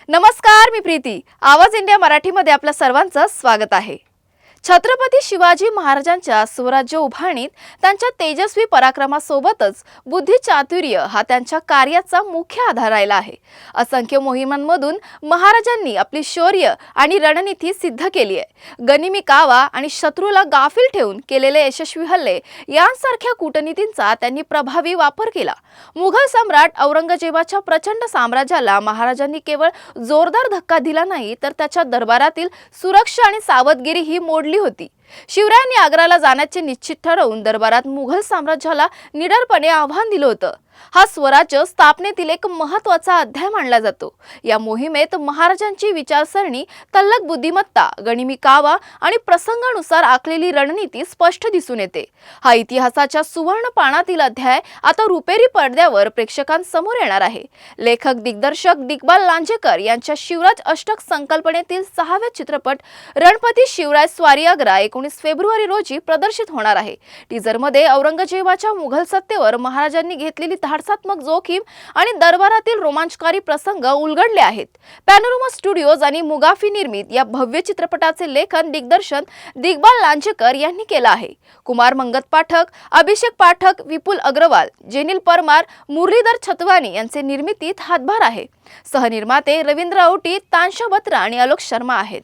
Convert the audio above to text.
नमस्कार, मी प्रीती. आवाज इंडिया मराठीमध्ये आपल्या सर्वांचं स्वागत आहे. छत्रपती शिवाजी महाराजांच्या स्वराज्य उभारणीत त्यांच्या तेजस्वी पराक्रमासोबतच बुद्धी चातुर्य हा त्यांच्या कार्याचा मुख्य आधार राहिला आहे. असंख्य मोहिमांमधून महाराजांनी आपली शौर्य आणि रणनीती सिद्ध केली आहे. गनिमी कावा आणि शत्रूला गाफील ठेवून केलेले यशस्वी हल्ले यांसारख्या कूटनीतींचा त्यांनी प्रभावी वापर केला. मुघल सम्राट औरंगजेबाच्या प्रचंड साम्राज्याला महाराजांनी केवळ जोरदार धक्का दिला नाही, तर त्याच्या दरबारातील सुरक्षा आणि सावधगिरी ही मोडली होती. शिवरायांनी आग्राला जाण्याचे निश्चित ठरवून दरबारात मुघल साम्राज्याला निडरपणे आव्हान दिलं होतं. हा स्वराज्य स्थापनेतील एक महत्त्वाचा अध्याय मानला जातो. या मोहिमेत महाराजांची विचारसरणी, तल्लख बुद्धिमत्ता, गनिमी कावा आणि प्रसंगानुसार आखलेली रणनीती स्पष्ट दिसून येते. हा इतिहासाच्या सुवर्ण पानातील अध्याय आता रुपेरी पडद्यावर प्रेक्षकांसमोर येणार आहे. लेखक दिग्दर्शक दिग्बाल लांजेकर यांच्या शिवराज अष्टक संकल्पनेतील 6वा चित्रपट रणपती शिवराय स्वारी आग्रा 19 फेब्रुवारी रोजी प्रदर्शित होणार आहे. टीझरमध्ये औरंगजेबाच्या मुघल सत्तेवर महाराजांनी घेतलेली धाडसात्मक जोखीम आणि दरबारातील रोमांचकारी प्रसंग उलगडले आहेत. पॅनोरमा स्टुडिओज आणि मुगाफी निर्मित या भव्य चित्रपटाचे लेखन दिग्दर्शन दिग्बाल लांजेकर यांनी केलं आहे. कुमार मंगत पाठक, अभिषेक पाठक, विपुल अग्रवाल, जेनिल परमार, मुरलीधर छतवानी यांचे निर्मितीत हातभार आहे. सहनिर्माते रवींद्र औटी, तांशा बत्रा आणि आलोक शर्मा आहेत.